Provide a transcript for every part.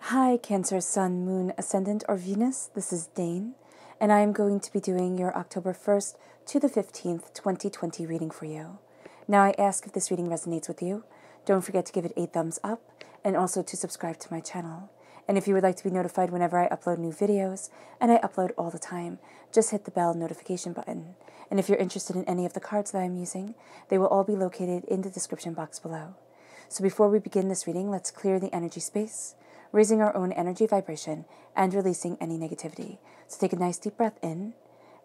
Hi, Cancer, Sun, Moon, Ascendant, or Venus. This is Dane, and I am going to be doing your October 1st to the 15th, 2020 reading for you. Now, I ask if this reading resonates with you. Don't forget to give it a thumbs up and also to subscribe to my channel. And if you would like to be notified whenever I upload new videos, and I upload all the time, just hit the bell notification button. And if you're interested in any of the cards that I'm using, they will all be located in the description box below. So before we begin this reading, let's clear the energy space, raising our own energy vibration and releasing any negativity. So take a nice deep breath in,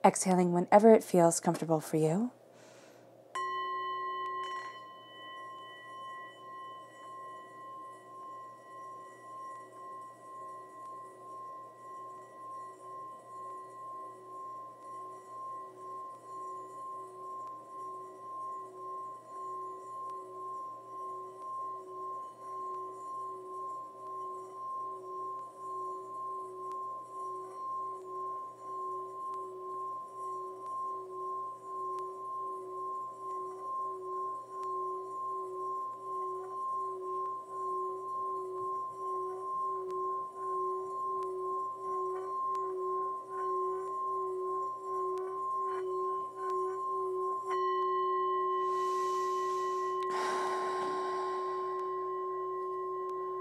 exhaling whenever it feels comfortable for you.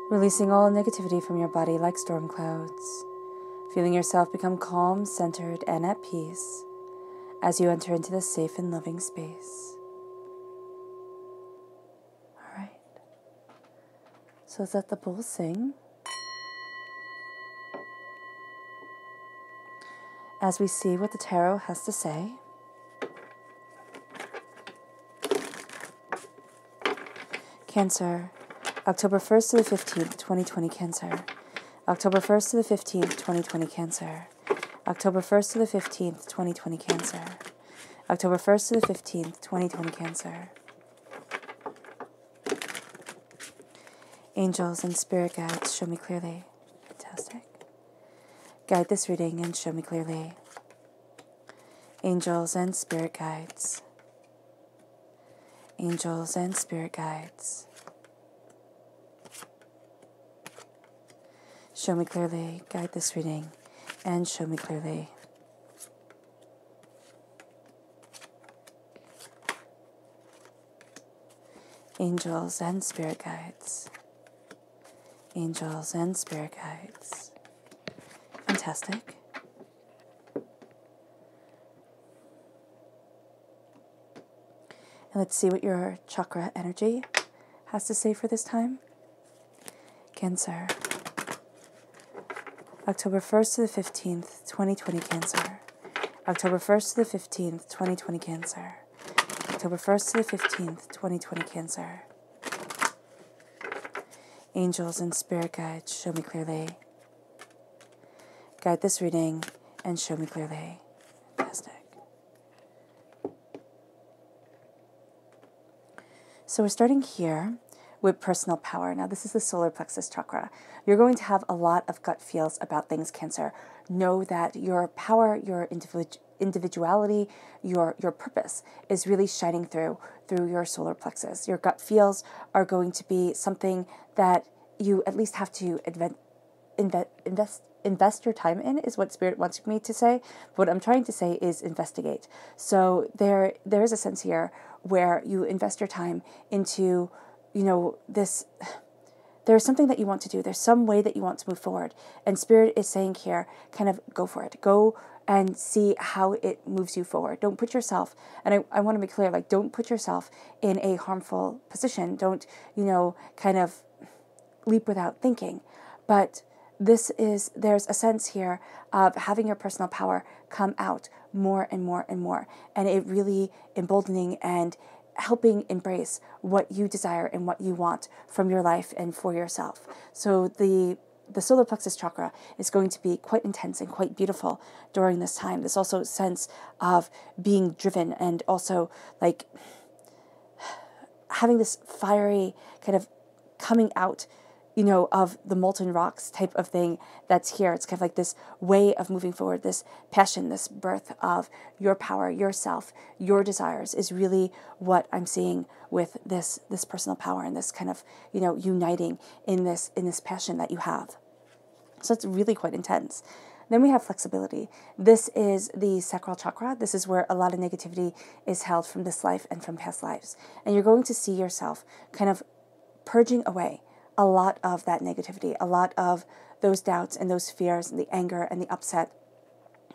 Releasing all negativity from your body like storm clouds. Feeling yourself become calm, centered, and at peace as you enter into this safe and loving space. All right. So let the bulls sing as we see what the tarot has to say. Cancer, October 1st to the 15th, 2020 Cancer. October 1st to the 15th, 2020 Cancer. October 1st to the 15th, 2020 Cancer. October 1st to the 15th, 2020 Cancer. Angels and spirit guides, show me clearly. Fantastic. Guide this reading and show me clearly. Angels and spirit guides. Angels and spirit guides. Show me clearly, guide this reading, and show me clearly. Angels and spirit guides. Angels and spirit guides. Fantastic. And let's see what your chakra energy has to say for this time. Cancer. October 1st to the 15th, 2020 Cancer. October 1st to the 15th, 2020 Cancer. October 1st to the 15th, 2020 Cancer. Angels and spirit guides, show me clearly. Guide this reading and show me clearly. Fantastic. So we're starting here with personal power. Now, this is the solar plexus chakra. You're going to have a lot of gut feels about things, Cancer. Know that your power, your individuality, your purpose is really shining through your solar plexus. Your gut feels are going to be something that you at least have to invest your time in, is what Spirit wants me to say. What I'm trying to say is investigate. So there is a sense here where you invest your time into, this. There's something that you want to do. There's some way that you want to move forward. And Spirit is saying here, kind of go for it. Go and see how it moves you forward. Don't put yourself, and I want to be clear, don't put yourself in a harmful position. Don't, kind of leap without thinking. But there's a sense here of having your personal power come out more and more and more. And it really emboldening and helping embrace what you desire and what you want from your life and for yourself. So the solar plexus chakra is going to be quite intense and quite beautiful during this time. There's also a sense of being driven and also having this fiery kind of coming out, of the molten rocks type of thing that's here. It's kind of like this way of moving forward, this passion, this birth of your power, yourself, your desires is really what I'm seeing with this personal power and this kind of, uniting in this passion that you have. So it's really quite intense. Then we have flexibility. This is the sacral chakra. This is where a lot of negativity is held from this life and from past lives. And you're going to see yourself kind of purging away a lot of that negativity, a lot of those doubts and those fears and the anger and the upset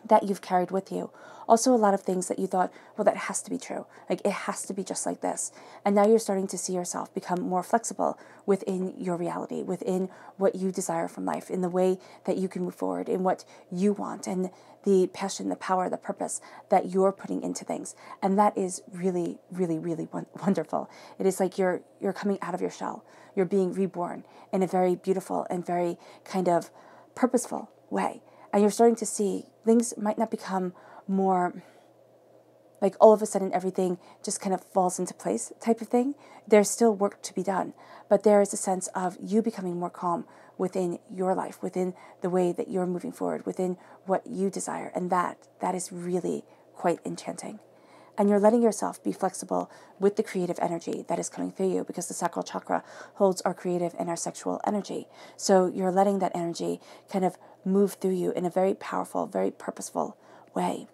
that you've carried with you. Also, a lot of things that you thought, well, that has to be true. Like, it has to be just like this. And now you're starting to see yourself become more flexible within your reality, within what you desire from life, in the way that you can move forward, in what you want, and the passion, the power, the purpose that you're putting into things. And that is really, really, really wonderful. It is like you're coming out of your shell. You're being reborn in a very beautiful and very kind of purposeful way. And you're starting to see things might not become more like all of a sudden everything just kind of falls into place type of thing. There's still work to be done, but there is a sense of you becoming more calm within your life, within the way that you're moving forward, within what you desire. And that is really quite enchanting. And you're letting yourself be flexible with the creative energy that is coming through you, because the sacral chakra holds our creative and our sexual energy. So you're letting that energy kind of move through you in a very powerful, very purposeful way.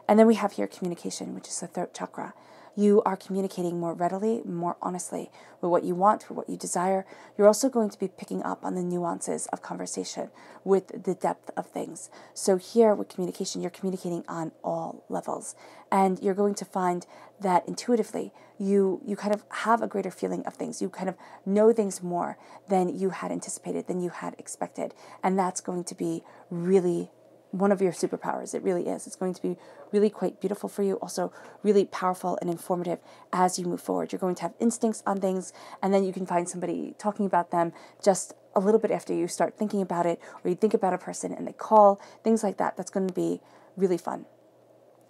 And then we have here communication, which is the throat chakra. You are communicating more readily, more honestly with what you want, with what you desire. You're also going to be picking up on the nuances of conversation, with the depth of things. So here with communication, you're communicating on all levels. And you're going to find that intuitively, you kind of have a greater feeling of things. You kind of know things more than you had anticipated, than you had expected. And that's going to be really one of your superpowers. It really is. It's going to be really quite beautiful for you, also really powerful and informative as you move forward. You're going to have instincts on things, and then you can find somebody talking about them just a little bit after you start thinking about it, or you think about a person and they call, things like that. That's going to be really fun.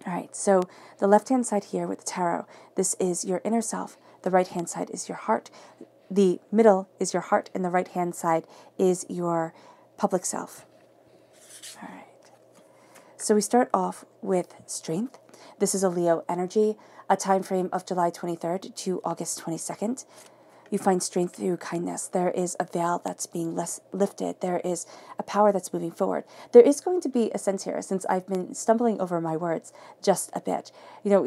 All right, so the left-hand side here with the tarot, this is your inner self. The right-hand side is your heart. The middle is your heart, and the right-hand side is your public self. All right. So we start off with strength. This is a Leo energy, a time frame of July 23rd to August 22nd. You find strength through kindness. There is a veil that's being lifted. There is a power that's moving forward. There is going to be a sense here, since I've been stumbling over my words just a bit.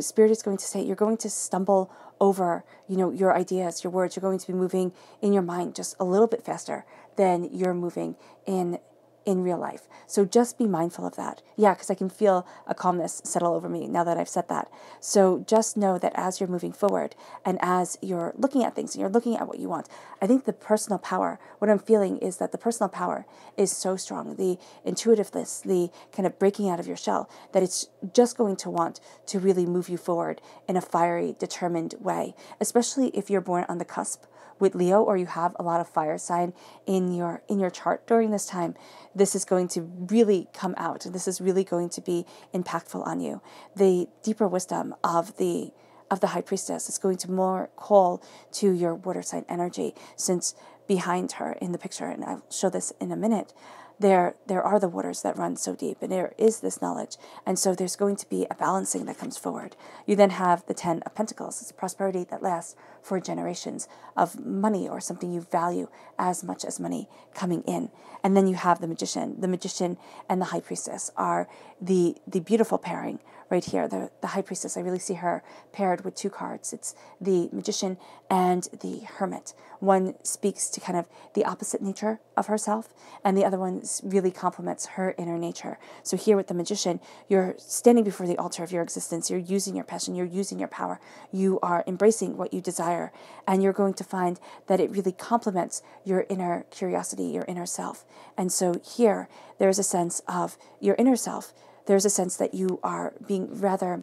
Spirit is going to say you're going to stumble over, your ideas, your words. You're going to be moving in your mind just a little bit faster than you're moving in real life. So just be mindful of that. Yeah, because I can feel a calmness settle over me now that I've said that. So just know that as you're moving forward and as you're looking at things and you're looking at what you want, I think the personal power, what I'm feeling is that the personal power is so strong, the intuitiveness, the kind of breaking out of your shell, that it's just going to want to really move you forward in a fiery, determined way, especially if you're born on the cusp with Leo, or you have a lot of fire sign in your chart during this time. This is going to really come out. This is really going to be impactful on you. The deeper wisdom of the High Priestess is going to more call to your water sign energy, since behind her in the picture, and I'll show this in a minute, there are the waters that run so deep, and there is this knowledge. And so there's going to be a balancing that comes forward. You then have the 10 of Pentacles. It's prosperity that lasts for generations, of money or something you value as much as money coming in. And then you have the Magician. The Magician and the High Priestess are the beautiful pairing right here. The High Priestess, I really see her paired with two cards. It's the Magician and the Hermit. One speaks to kind of the opposite nature of herself, and the other one really complements her inner nature. So here with the Magician, you're standing before the altar of your existence. You're using your passion. You're using your power. You are embracing what you desire, and you're going to find that it really complements your inner curiosity, your inner self. And so here, there's a sense of your inner self. There's a sense that you are being rather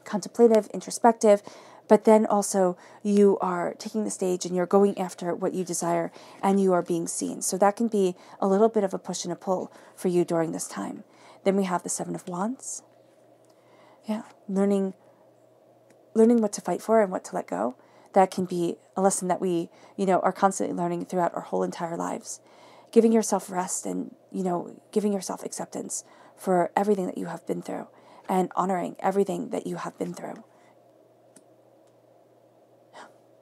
contemplative, introspective, but then also you are taking the stage and you're going after what you desire, and you are being seen. So that can be a little bit of a push and a pull for you during this time. Then we have the Seven of Wands. Yeah, learning what to fight for and what to let go. That can be a lesson that we, are constantly learning throughout our whole entire lives. Giving yourself rest and, giving yourself acceptance for everything that you have been through, and honoring everything that you have been through.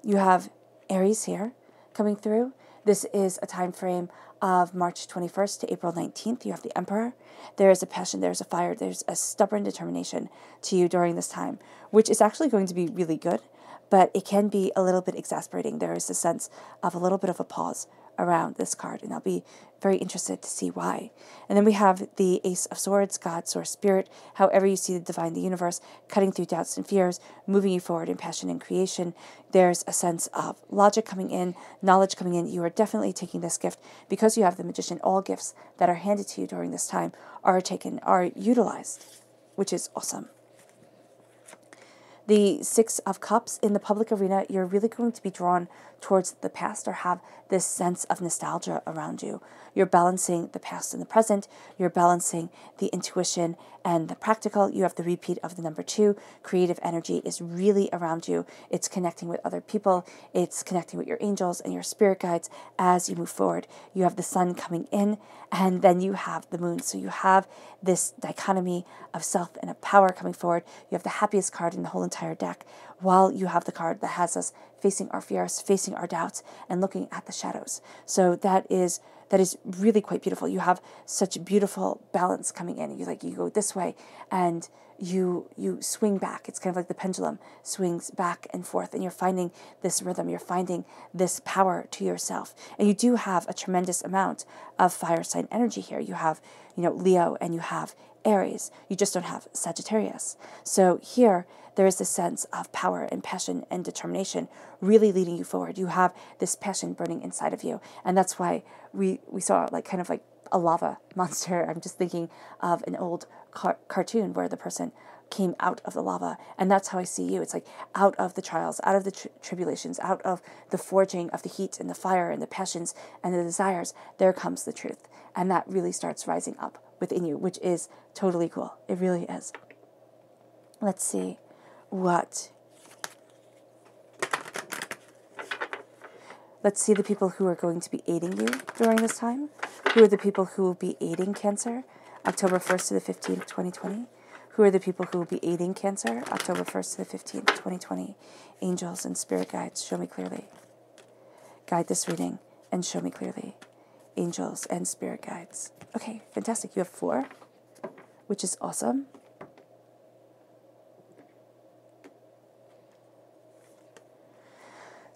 You have Aries here coming through. This is a time frame of March 21st to April 19th. You have the Emperor. There is a passion, there's a fire, there's a stubborn determination to you during this time, which is actually going to be really good, but it can be a little bit exasperating. There is a sense of a little bit of a pause around this card, and I'll be very interested to see why. And then we have the Ace of Swords, God, Source, Spirit, however you see the divine, the universe, cutting through doubts and fears, moving you forward in passion and creation. There's a sense of logic coming in, knowledge coming in. You are definitely taking this gift because you have the Magician. All gifts that are handed to you during this time are taken, are utilized, which is awesome. The Six of Cups, in the public arena, you're really going to be drawn towards the past or have this sense of nostalgia around you. You're balancing the past and the present. You're balancing the intuition and the practical. You have the repeat of the number 2. Creative energy is really around you. It's connecting with other people. It's connecting with your angels and your spirit guides as you move forward. You have the sun coming in, and then you have the moon. So you have this dichotomy of self and of power coming forward. You have the happiest card in the whole entire deck, while you have the card that has us facing our fears, facing our doubts, and looking at the shadows. So that is really quite beautiful. You have such beautiful balance coming in. You go this way and you swing back. It's kind of like the pendulum swings back and forth, and you're finding this rhythm. You're finding this power to yourself. And you do have a tremendous amount of fire sign energy here. You have, Leo, and you have Aries. You just don't have Sagittarius. So here, there is this sense of power and passion and determination really leading you forward. You have this passion burning inside of you. And that's why we saw kind of like a lava monster. I'm just thinking of an old cartoon where the person came out of the lava. And that's how I see you. It's like out of the trials, out of the tribulations, out of the forging of the heat and the fire and the passions and the desires, there comes the truth. And that really starts rising up within you, which is totally cool. It really is. Let's see what. Let's see the people who are going to be aiding you during this time. Who are the people who will be aiding Cancer, October 1st to the 15th, 2020? Who are the people who will be aiding Cancer, October 1st to the 15th, 2020? Angels and spirit guides, show me clearly. Guide this reading and show me clearly. Angels and spirit guides. Okay, fantastic. You have 4, which is awesome.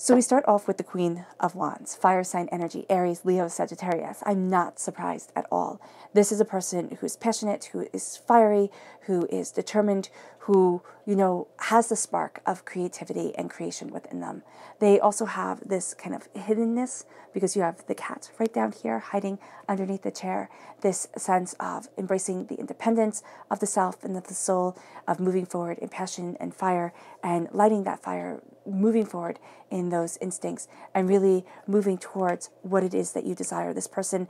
So we start off with the Queen of Wands, fire sign energy, Aries, Leo, Sagittarius. I'm not surprised at all. This is a person who's passionate, who is fiery, who is determined, who, has the spark of creativity and creation within them. They also have this kind of hiddenness because you have the cat right down here hiding underneath the chair. This sense of embracing the independence of the self and of the soul, of moving forward in passion and fire and lighting that fire, moving forward in those instincts and really moving towards what it is that you desire. This person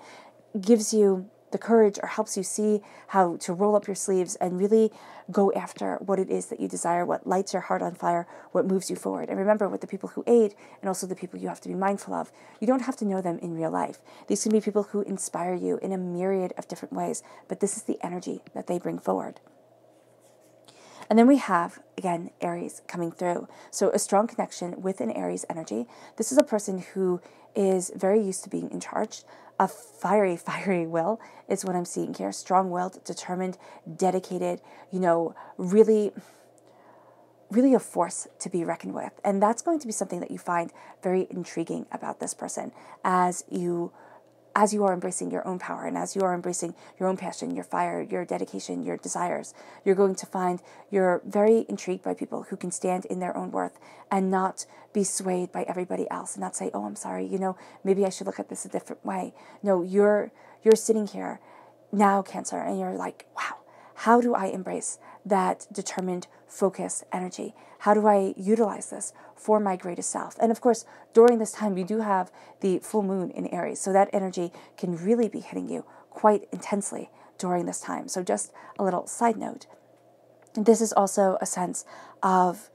gives you the courage or helps you see how to roll up your sleeves and really go after what it is that you desire, what lights your heart on fire, what moves you forward. And remember, with the people who aid and also the people you have to be mindful of, you don't have to know them in real life. These can be people who inspire you in a myriad of different ways, but this is the energy that they bring forward. And then we have, again, Aries coming through. So a strong connection with an Aries energy. This is a person who is very used to being in charge. A fiery will is what I'm seeing here. Strong-willed, determined, dedicated, really a force to be reckoned with. And that's going to be something that you find very intriguing about this person as you are embracing your own power and as you are embracing your own passion, your fire, your dedication, your desires. You're going to find you're very intrigued by people who can stand in their own worth and not be swayed by everybody else and not say, oh, I'm sorry, maybe I should look at this a different way. No, you're sitting here now, Cancer, and you're like, wow, how do I embrace that determined, focused energy? How do I utilize this for my greatest self? And of course, during this time, you do have the full moon in Aries, so that energy can really be hitting you quite intensely during this time. So just a little side note. This is also a sense of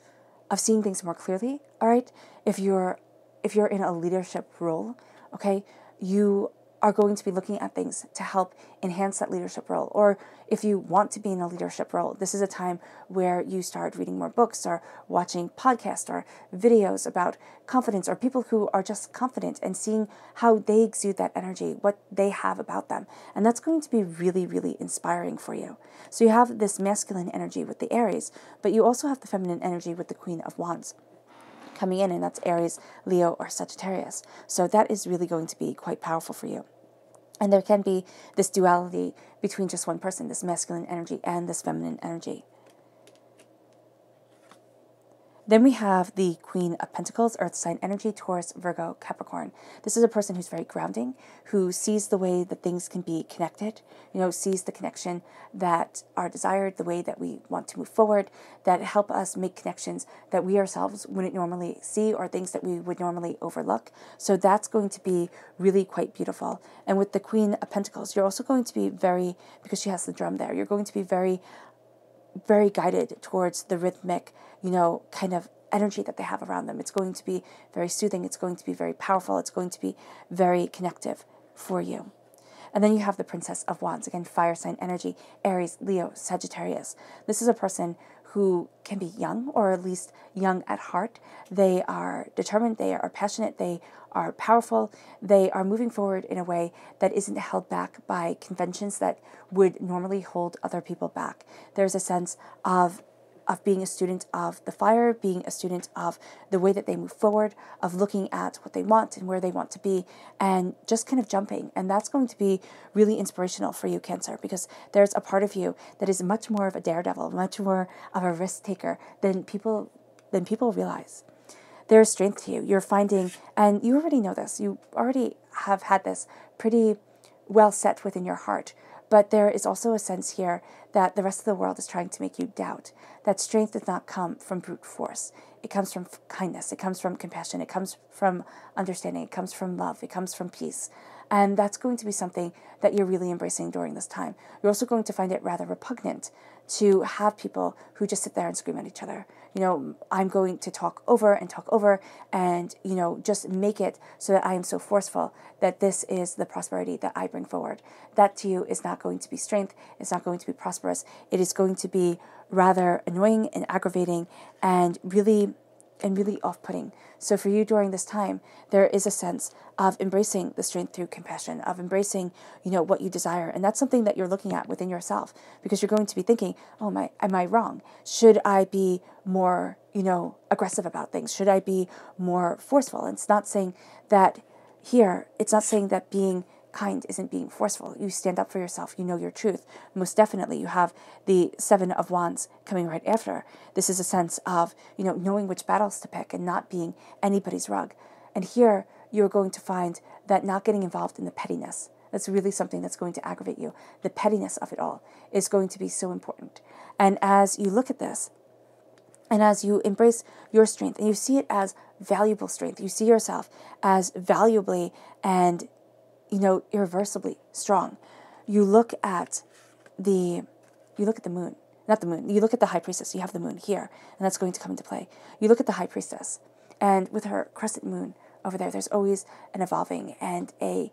seeing things more clearly, all right? If you're in a leadership role, okay, you are going to be looking at things to help enhance that leadership role. Or if you want to be in a leadership role, this is a time where you start reading more books or watching podcasts or videos about confidence, or people who are just confident, and seeing how they exude that energy, what they have about them. And that's going to be really, really inspiring for you. So you have this masculine energy with the Aries, but you also have the feminine energy with the Queen of Wands coming in, and that's Aries, Leo, or Sagittarius. So that is really going to be quite powerful for you. And there can be this duality between just one person, this masculine energy and this feminine energy. Then we have the Queen of Pentacles, Earth sign energy, Taurus, Virgo, Capricorn. This is a person who's very grounding, who sees the way that things can be connected, sees the connection that are desired, the way that we want to move forward, that help us make connections that we ourselves wouldn't normally see, or things that we would normally overlook. So that's going to be really quite beautiful. And with the Queen of Pentacles, you're also going to be very, because she has the drum there, you're going to be very, very guided towards the rhythmic, kind of energy that they have around them. It's going to be very soothing. It's going to be very powerful. It's going to be very connective for you. And then you have the Princess of Wands, again, fire sign energy, Aries, Leo, Sagittarius. This is a person who can be young, or at least young at heart. They are determined, they are passionate, they are powerful, they are moving forward in a way that isn't held back by conventions that would normally hold other people back. There's a sense of being a student of the fire, being a student of the way that they move forward, of looking at what they want and where they want to be, and just kind of jumping. And that's going to be really inspirational for you, Cancer, because there's a part of you that is much more of a daredevil, much more of a risk taker than people realize. There's strength to you. You're finding, and you already know this, you already have had this pretty well set within your heart, but there is also a sense here that the rest of the world is trying to make you doubt. That strength does not come from brute force. It comes from kindness. It comes from compassion. It comes from understanding. It comes from love. It comes from peace. And that's going to be something that you're really embracing during this time. You're also going to find it rather repugnant to have people who just sit there and scream at each other. I'm going to talk over and, just make it so that I am so forceful that this is the prosperity that I bring forward. That to you is not going to be strength. It's not going to be prosperous. It is going to be rather annoying and aggravating and really off-putting. So for you during this time, there is a sense of embracing the strength through compassion, of embracing, what you desire. And that's something that you're looking at within yourself, because you're going to be thinking, am I wrong? Should I be more, aggressive about things? Should I be more forceful? And it's not saying that being kind isn't being forceful. You stand up for yourself. You know your truth. Most definitely, you have the Seven of Wands coming right after. This is a sense of, knowing which battles to pick and not being anybody's rug. And here, you're going to find that not getting involved in the pettiness, that's really something that's going to aggravate you. The pettiness of it all is going to be so important. And as you look at this, and as you embrace your strength, and you see it as valuable strength, you see yourself as valuably and irreversibly strong. You look at the moon, not the moon. You look at the High Priestess. You have the moon here, and that's going to come into play. You look at the High Priestess, and with her crescent moon over there, there's always an evolving and a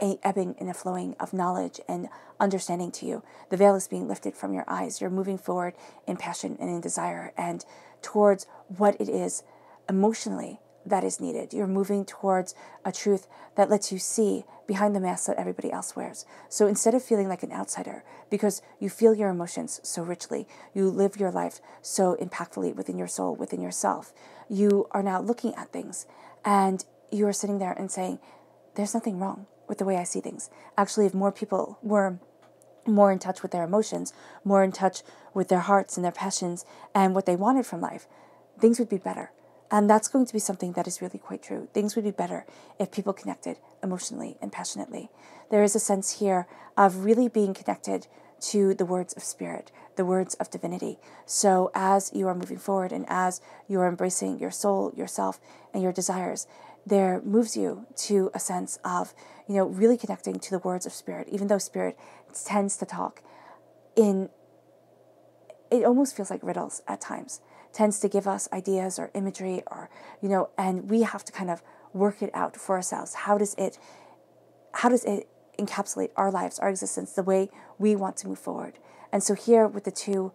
ebbing and a flowing of knowledge and understanding to you. The veil is being lifted from your eyes. You're moving forward in passion and in desire and towards what it is emotionally that is needed. You're moving towards a truth that lets you see behind the mask that everybody else wears. So instead of feeling like an outsider, because you feel your emotions so richly, you live your life so impactfully within your soul, within yourself, you are now looking at things and you are sitting there and saying, there's nothing wrong with the way I see things. Actually, if more people were more in touch with their emotions, more in touch with their hearts and their passions and what they wanted from life, things would be better. And that's going to be something that is really quite true. Things would be better if people connected emotionally and passionately. There is a sense here of really being connected to the words of spirit, the words of divinity. So as you are moving forward and as you are embracing your soul, yourself, and your desires, there moves you to a sense of, really connecting to the words of spirit, even though spirit tends to talk it almost feels like riddles at times, tends to give us ideas or imagery or, and we have to kind of work it out for ourselves. How does it how does it encapsulate our lives, our existence, the way we want to move forward? And so here with the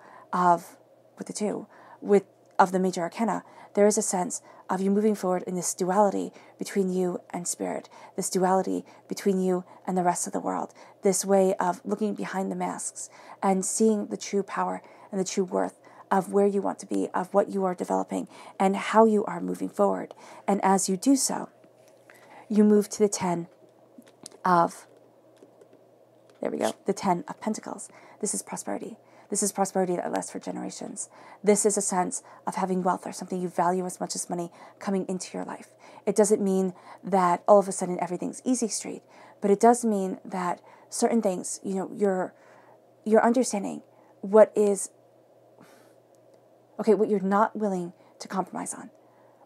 major arcana, there is a sense of you moving forward in this duality between you and spirit, this duality between you and the rest of the world, this way of looking behind the masks and seeing the true power and the true worth of where you want to be, of what you are developing, and how you are moving forward. And as you do so, you move to the 10 of, the 10 of Pentacles. This is prosperity. This is prosperity that lasts for generations. This is a sense of having wealth or something you value as much as money coming into your life. It doesn't mean that all of a sudden everything's easy street, but it does mean that certain things, you're understanding what you're not willing to compromise on.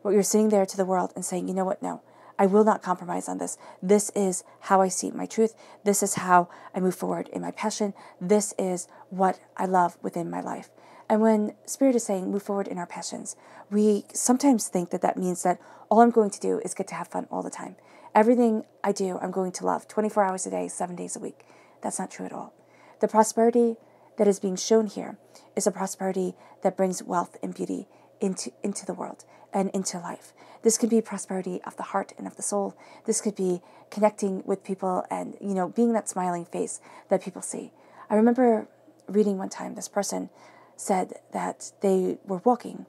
What you're sitting there to the world and saying, you know what, no, I will not compromise on this. This is how I see my truth. This is how I move forward in my passion. This is what I love within my life. And when Spirit is saying move forward in our passions, we sometimes think that means that all I'm going to do is get to have fun all the time. Everything I do, I'm going to love 24 hours a day, 7 days a week. That's not true at all. The prosperity that is being shown here is a prosperity that brings wealth and beauty into the world and into life. This could be prosperity of the heart and of the soul. This could be connecting with people and, being that smiling face that people see. I remember reading one time, this person said that they were walking,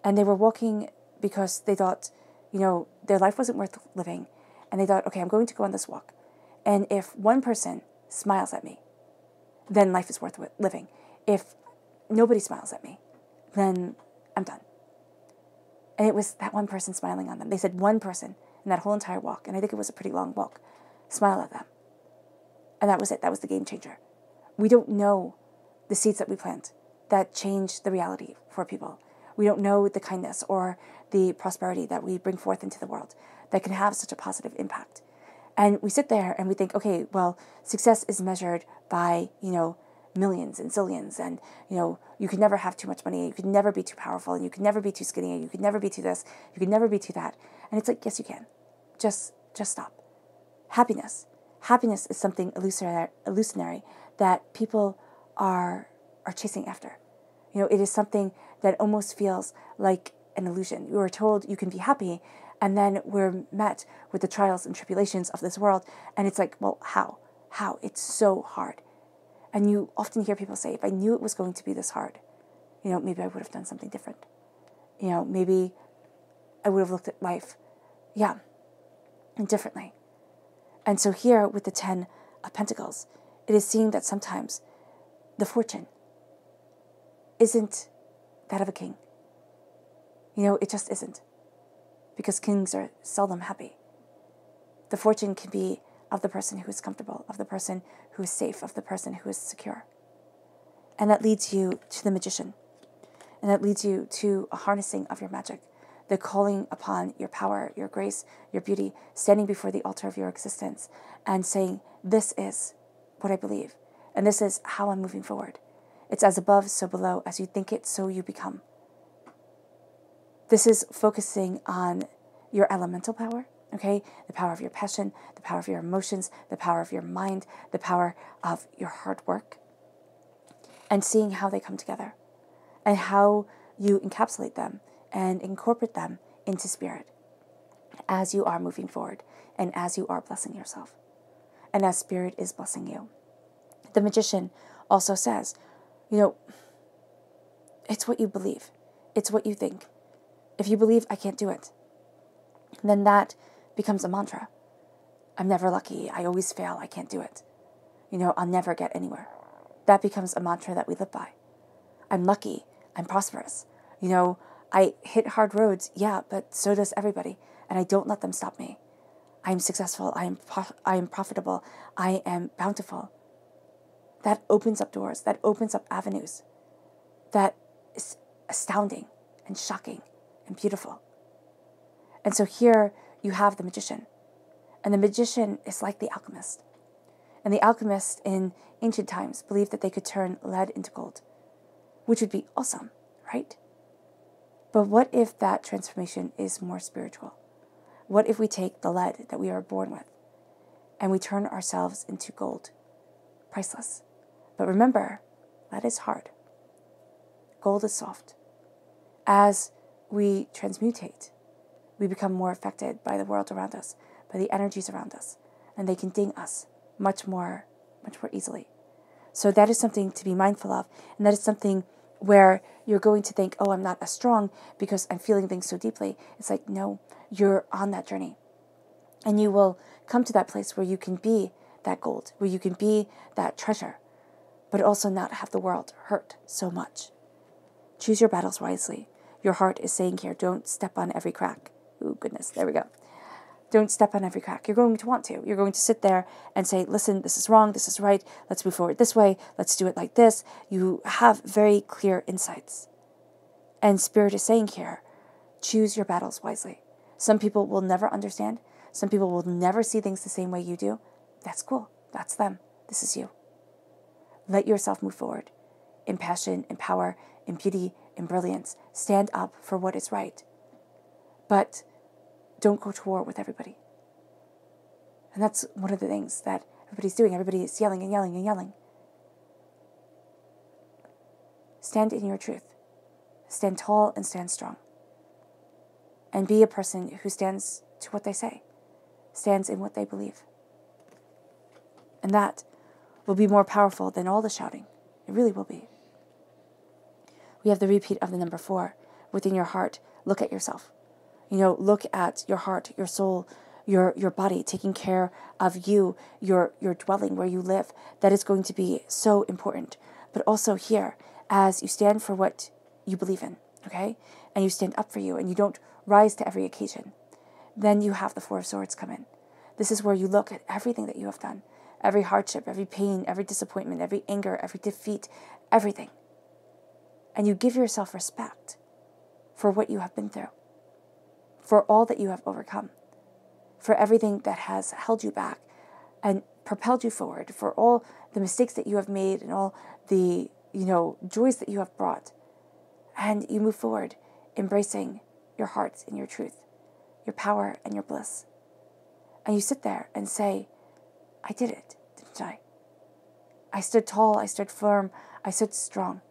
and they were walking because they thought, their life wasn't worth living. And they thought, okay, I'm going to go on this walk. And if one person smiles at me, then life is worth living. If nobody smiles at me, then I'm done. And it was that one person smiling on them. They said one person in that whole entire walk, and I think it was a pretty long walk, smile at them. And that was it. That was the game changer. We don't know the seeds that we plant that change the reality for people. We don't know the kindness or the prosperity that we bring forth into the world that can have such a positive impact. And we sit there and we think, okay, well, success is measured by, millions and zillions, and, you could never have too much money, you could never be too powerful, and you could never be too skinny, and you could never be too this, you could never be too that. And it's like, yes, you can. Just stop. Happiness is something illusionary that people are chasing after. It is something that almost feels like an illusion. You are told you can be happy, and then we're met with the trials and tribulations of this world, and it's like, well, how? It's so hard. And you often hear people say, if I knew it was going to be this hard, maybe I would have done something different. Maybe I would have looked at life, and differently. And so here with the 10 of Pentacles, it is seen that sometimes the fortune isn't that of a king. It just isn't. Because kings are seldom happy. The fortune can be of the person who is comfortable, of the person who is safe, of the person who is secure. And that leads you to the magician. And that leads you to a harnessing of your magic, the calling upon your power, your grace, your beauty, standing before the altar of your existence and saying, this is what I believe, and this is how I'm moving forward. It's as above, so below. As you think it, so you become. This is focusing on your elemental power, okay? The power of your passion, the power of your emotions, the power of your mind, the power of your hard work, and seeing how they come together and how you encapsulate them and incorporate them into spirit as you are moving forward and as you are blessing yourself and as spirit is blessing you. The magician also says, it's what you believe. It's what you think. If you believe I can't do it, then that becomes a mantra. I'm never lucky. I always fail. I can't do it. I'll never get anywhere. That becomes a mantra that we live by. I'm lucky. I'm prosperous. I hit hard roads. Yeah, but so does everybody. And I don't let them stop me. I am successful. I am profitable. I am bountiful. That opens up doors. That opens up avenues. That is astounding and shocking and beautiful. And so here you have the magician. And the magician is like the alchemist. And the alchemists in ancient times believed that they could turn lead into gold, which would be awesome, right? But what if that transformation is more spiritual? What if we take the lead that we are born with and we turn ourselves into gold. Priceless. But remember, lead is hard. Gold is soft. As we transmutate, we become more affected by the world around us, by the energies around us, and they can ding us much more easily. So that is something to be mindful of, and that is something where you're going to think, oh, I'm not as strong because I'm feeling things so deeply. It's like, no, you're on that journey. And you will come to that place where you can be that gold, where you can be that treasure, but also not have the world hurt so much. Choose your battles wisely. Your heart is saying here, don't step on every crack. Ooh, goodness, there we go. Don't step on every crack. You're going to want to. You're going to sit there and say, listen, this is wrong, this is right, let's move forward this way, let's do it like this. You have very clear insights. And Spirit is saying here, choose your battles wisely. Some people will never understand. Some people will never see things the same way you do. That's cool. That's them. This is you. Let yourself move forward in passion, in power, in beauty, in brilliance. Stand up for what is right. But don't go to war with everybody. And that's one of the things that everybody's doing. Everybody is yelling and yelling and yelling. Stand in your truth. Stand tall and stand strong. And be a person who stands to what they say, stands in what they believe. And that will be more powerful than all the shouting. It really will be. We have the repeat of the number 4. Within your heart, look at yourself. Look at your heart, your soul, your body, taking care of you, your dwelling, where you live. That is going to be so important. But also here, as you stand for what you believe in, okay? And you stand up for you, and you don't rise to every occasion. Then you have the 4 of Swords come in. This is where you look at everything that you have done. Every hardship, every pain, every disappointment, every anger, every defeat, everything. And you give yourself respect for what you have been through, for all that you have overcome, for everything that has held you back and propelled you forward, for all the mistakes that you have made and all the, joys that you have brought. And you move forward, embracing your heart and your truth, your power and your bliss. And you sit there and say, I did it, didn't I? I stood tall, I stood firm, I stood strong.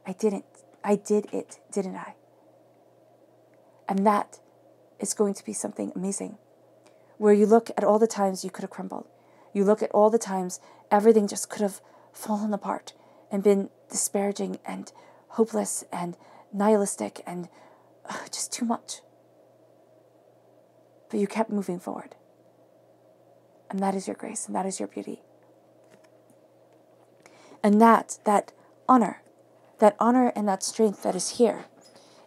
I did it, didn't I? And that is going to be something amazing, where you look at all the times you could have crumbled. You look at all the times everything just could have fallen apart and been disparaging and hopeless and nihilistic and just too much. But you kept moving forward. And that is your grace, and that is your beauty. And that honor and that strength that is here,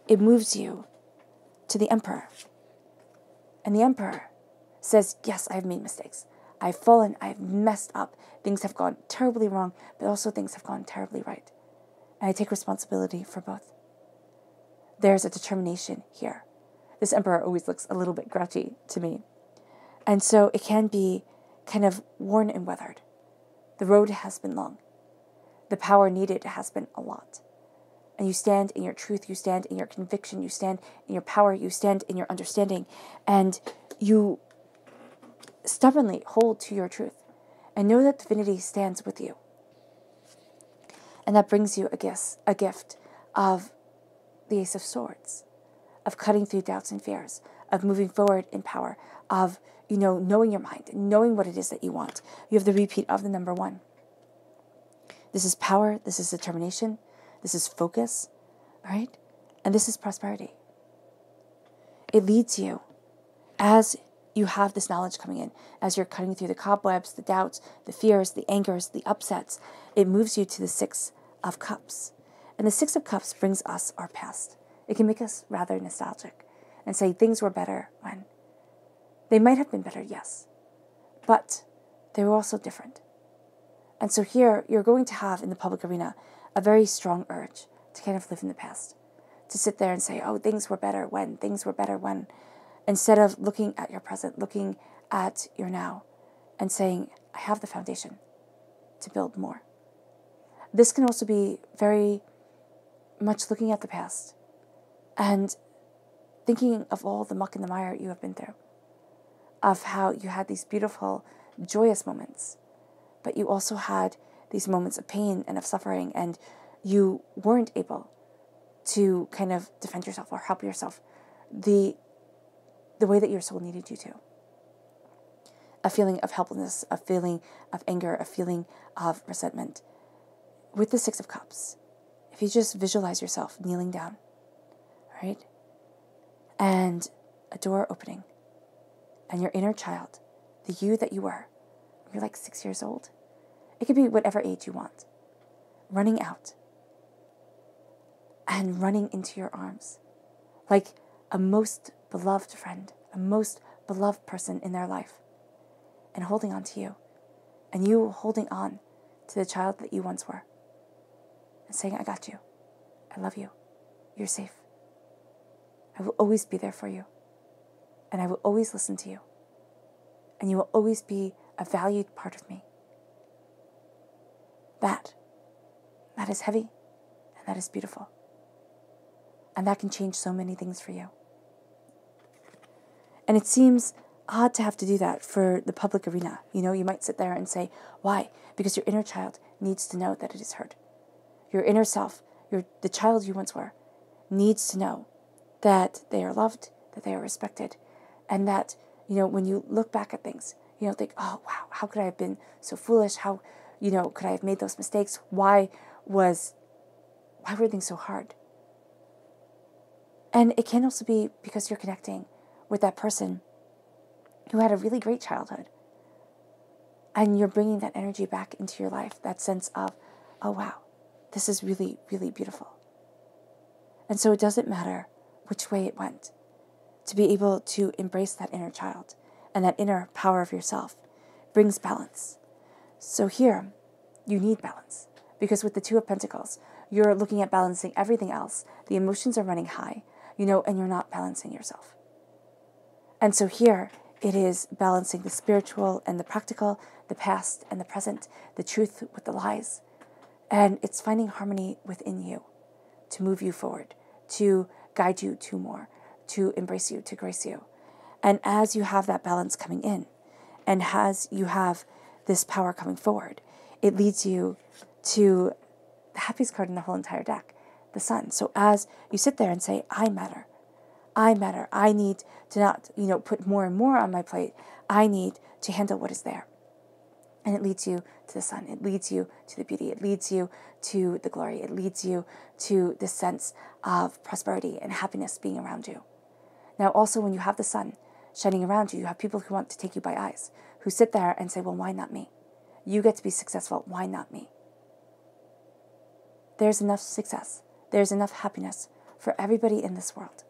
it moves you to the Emperor. And the Emperor says, yes, I've made mistakes. I've fallen, I've messed up. Things have gone terribly wrong, but also things have gone terribly right. And I take responsibility for both. There's a determination here. This Emperor always looks a little bit grouchy to me. And so it can be kind of worn and weathered. The road has been long. The power needed has been a lot. And you stand in your truth, you stand in your conviction, you stand in your power, you stand in your understanding, and you stubbornly hold to your truth and know that divinity stands with you. And that brings you a gift of the Ace of Swords, of cutting through doubts and fears, of moving forward in power, of, knowing your mind, knowing what it is that you want. You have the repeat of the number 1. This is power, this is determination, this is focus, right? And this is prosperity. It leads you, as you have this knowledge coming in, as you're cutting through the cobwebs, the doubts, the fears, the angers, the upsets, it moves you to the 6 of Cups. And the 6 of Cups brings us our past. It can make us rather nostalgic and say things were better when. They might have been better, yes, but they were also different. And so here, you're going to have in the public arena a very strong urge to kind of live in the past, to sit there and say, oh, things were better when, instead of looking at your present, looking at your now, and saying, I have the foundation to build more. This can also be very much looking at the past and thinking of all the muck and the mire you have been through, of how you had these beautiful joyous moments, but you also had these moments of pain and of suffering, and you weren't able to kind of defend yourself or help yourself the way that your soul needed you to. A feeling of helplessness, a feeling of anger, a feeling of resentment. With the Six of Cups, if you just visualize yourself kneeling down, right? And a door opening, and your inner child, the you that you were, you're like 6 years old. It could be whatever age you want. Running out and running into your arms like a most beloved friend, a most beloved person in their life, and holding on to you, and you holding on to the child that you once were, and saying, I got you. I love you. You're safe. I will always be there for you, and I will always listen to you, and you will always be a valued part of me. That is heavy, and that is beautiful. And that can change so many things for you. And it seems odd to have to do that for the public arena. You know, you might sit there and say, why? Because your inner child needs to know that it is heard. Your inner self, the child you once were, needs to know that they are loved, that they are respected, and that, you know, when you look back at things, you don't think, oh, wow, how could I have been so foolish? How, you know, could I have made those mistakes? Why were things so hard? And it can also be because you're connecting with that person who had a really great childhood. And you're bringing that energy back into your life, that sense of, oh, wow, this is really, really beautiful. And so it doesn't matter which way it went. To be able to embrace that inner child and that inner power of yourself brings balance. So here, you need balance. Because with the Two of Pentacles, you're looking at balancing everything else. The emotions are running high, you know, and you're not balancing yourself. And so here, it is balancing the spiritual and the practical, the past and the present, the truth with the lies. And it's finding harmony within you to move you forward, to guide you to more, to embrace you, to grace you. And as you have that balance coming in, and as you have this power coming forward, it leads you to the happiest card in the whole entire deck, the Sun. So as you sit there and say, I matter, I need to not, you know, put more and more on my plate. I need to handle what is there. And it leads you to the Sun. It leads you to the beauty. It leads you to the glory. It leads you to this sense of prosperity and happiness being around you. Now, also, when you have the Sun shining around you, you have people who want to take you by eyes, who sit there and say, well, why not me? You get to be successful. Why not me? There's enough success. There's enough happiness for everybody in this world.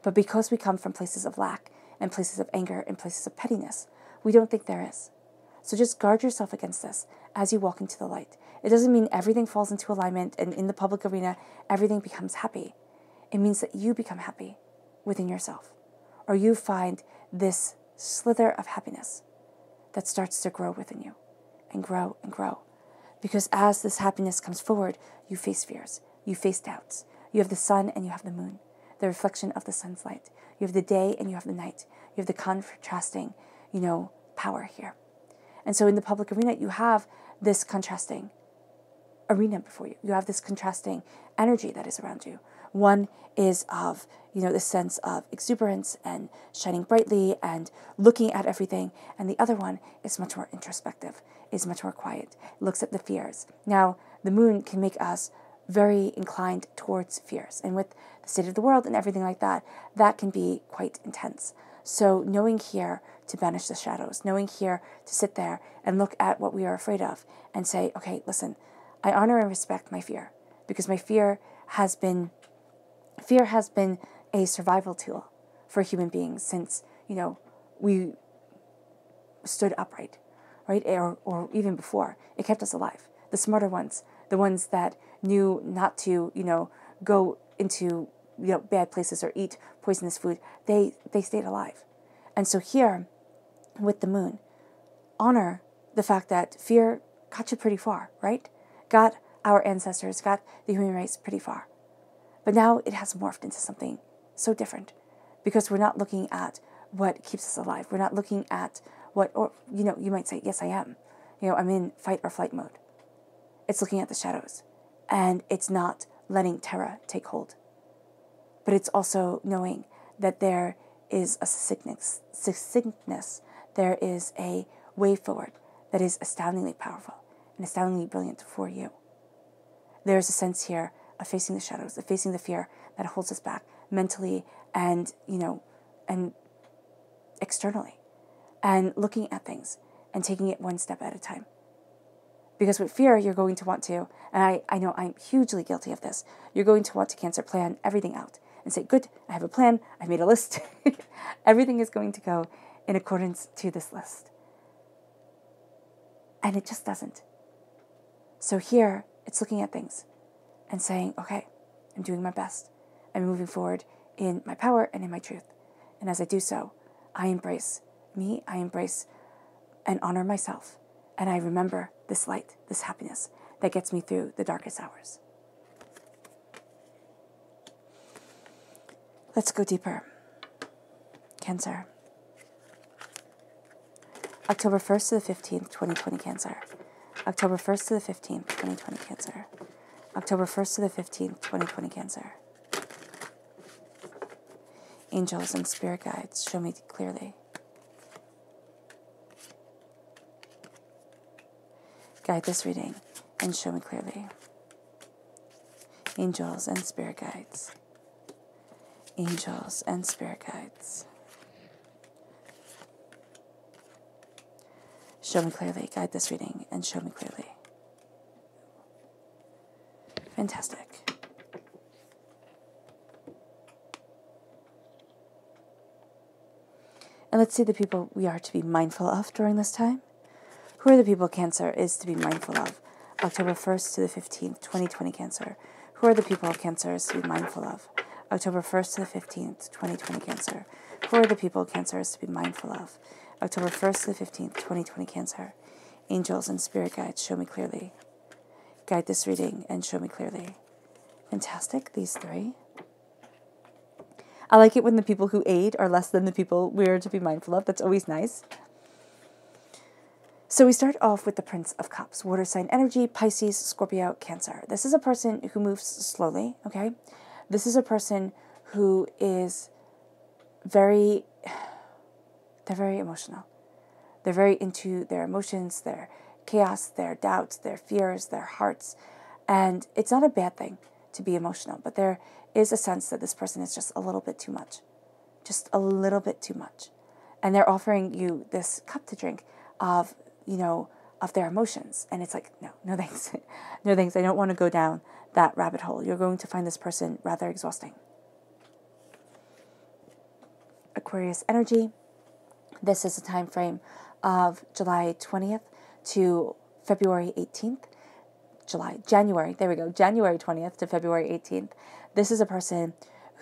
But because we come from places of lack and places of anger and places of pettiness, we don't think there is. So just guard yourself against this as you walk into the light. It doesn't mean everything falls into alignment and in the public arena, everything becomes happy. It means that you become happy within yourself, or you find this slither of happiness that starts to grow within you and grow and grow. Because as this happiness comes forward, you face fears, you face doubts. You have the sun and you have the moon, the reflection of the sun's light. You have the day and you have the night. You have the contrasting, you know, power here. And so in the public arena, you have this contrasting arena before you. You have this contrasting energy that is around you. One is of, you know, the sense of exuberance and shining brightly and looking at everything. And the other one is much more introspective, is much more quiet, looks at the fears. Now, the moon can make us very inclined towards fears. And with the state of the world and everything like that, that can be quite intense. So knowing here to banish the shadows, knowing here to sit there and look at what we are afraid of and say, okay, listen, I honor and respect my fear, because my fear has been a survival tool for human beings since, you know, we stood upright, right? Or even before. It kept us alive. The smarter ones, the ones that knew not to, you know, go into, you know, bad places or eat poisonous food, they stayed alive. And so here, with the moon, honor the fact that fear got you pretty far, right? Got our ancestors, got the human race pretty far. But now it has morphed into something so different, because we're not looking at what keeps us alive. We're not looking at or, you might say, yes, I am. I'm in fight or flight mode. It's looking at the shadows, and it's not letting terror take hold. But it's also knowing that there is a succinctness, there is a way forward that is astoundingly powerful and astoundingly brilliant for you. There is a sense here of facing the shadows, of facing the fear that holds us back mentally and, and externally, and looking at things and taking it one step at a time. Because with fear, you're going to want to, and I know I'm hugely guilty of this, you're going to want to Cancer plan everything out and say, good, I have a plan, I've made a list. Everything is going to go in accordance to this list. And it just doesn't. So here, it's looking at things and saying, okay, I'm doing my best. I'm moving forward in my power and in my truth. And as I do so, I embrace me, I embrace and honor myself. And I remember this light, this happiness that gets me through the darkest hours. Let's go deeper. Cancer. October 1st to the 15th, 2020 Cancer. October 1st to the 15th, 2020 Cancer. October 1st to the 15th, 2020 Cancer. Angels and spirit guides, show me clearly. Guide this reading and show me clearly. Angels and spirit guides. Angels and spirit guides. Show me clearly. Guide this reading and show me clearly. Fantastic. And let's see the people we are to be mindful of during this time. Who are the people Cancer is to be mindful of? October 1st to the 15th, 2020 Cancer. Who are the people Cancer is to be mindful of? October 1st to the 15th, 2020 Cancer. Who are the people Cancer is to be mindful of? October 1st to the 15th, 2020 Cancer. Angels and spirit guides, show me clearly. Guide this reading and show me clearly. Fantastic, these three. I like it when the people who aid are less than the people we're to be mindful of. That's always nice. So we start off with the Prince of Cups, water sign energy, Pisces, Scorpio, Cancer. This is a person who moves slowly, okay? This is a person who is they're very emotional. They're very into their emotions, their chaos, their doubts, their fears, their hearts. And it's not a bad thing to be emotional, but there is a sense that this person is just a little bit too much. Just a little bit too much. And they're offering you this cup to drink of, of their emotions. And it's like, no thanks. No thanks. I don't want to go down that rabbit hole. You're going to find this person rather exhausting. Aquarius energy. This is a time frame of July 20th to February 18th. January 20th to February 18th. This is a person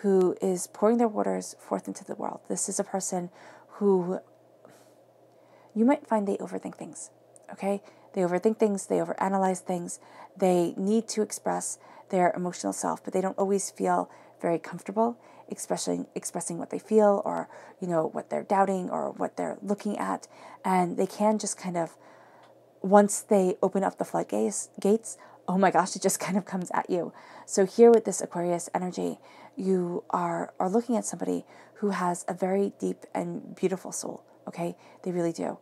who is pouring their waters forth into the world. This is a person who you might find they overthink things, okay? They overthink things, they overanalyze things, they need to express their emotional self, but they don't always feel very comfortable expressing what they feel or, what they're doubting or what they're looking at. And they can just kind of, once they open up the floodgates, oh my gosh, it just kind of comes at you. So here with this Aquarius energy, you are looking at somebody who has a very deep and beautiful soul, okay? They really do.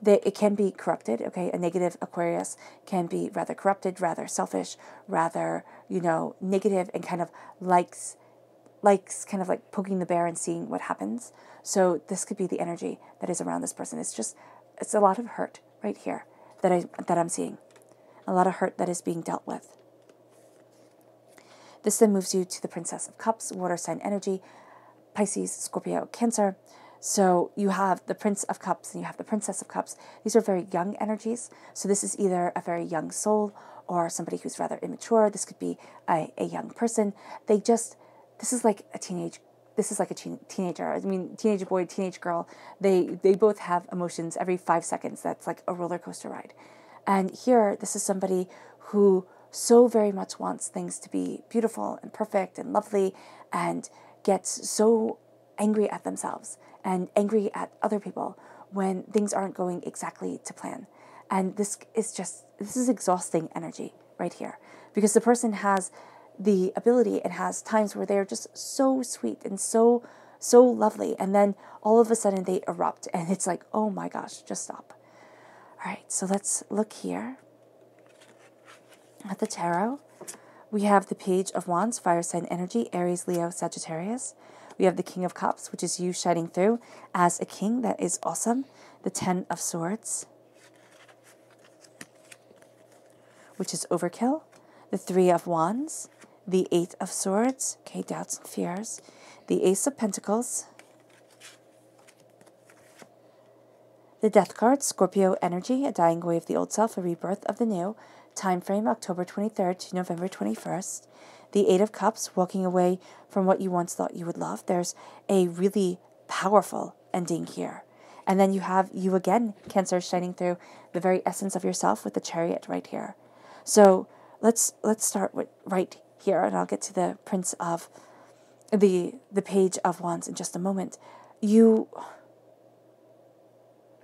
It can be corrupted, okay? A negative Aquarius can be rather corrupted, rather selfish, rather, negative and kind of likes kind of like poking the bear and seeing what happens. So this could be the energy that is around this person. It's a lot of hurt right here that I'm seeing. A lot of hurt that is being dealt with. This then moves you to the Princess of Cups, water sign energy, Pisces, Scorpio, Cancer. So you have the Prince of Cups and you have the Princess of Cups. These are very young energies. So this is either a very young soul or somebody who's rather immature. This could be a young person. This is like a teenager. I mean, teenage boy, teenage girl. They both have emotions every 5 seconds. That's like a roller coaster ride. And here, this is somebody who so very much wants things to be beautiful and perfect and lovely and gets so angry at themselves and angry at other people when things aren't going exactly to plan. And this is exhausting energy right here, because the person has the ability and has times where they're just so sweet and so lovely, and then all of a sudden they erupt and it's like, oh my gosh, just stop. All right, so let's look here at the tarot. We have the Page of Wands, fire sign energy, Aries, Leo, Sagittarius. We have the King of Cups, which is you shining through as a king. That is awesome. The Ten of Swords, which is overkill. The Three of Wands, the Eight of Swords, okay, doubts and fears. The Ace of Pentacles, the Death card, Scorpio energy, a dying away of the old self, a rebirth of the new. Time frame, October 23rd to November 21st. The Eight of Cups, walking away from what you once thought you would love. There's a really powerful ending here. And then you have you again, Cancer, shining through the very essence of yourself with the Chariot right here. So let's start with right here, and I'll get to the Prince of the Page of Wands in just a moment. You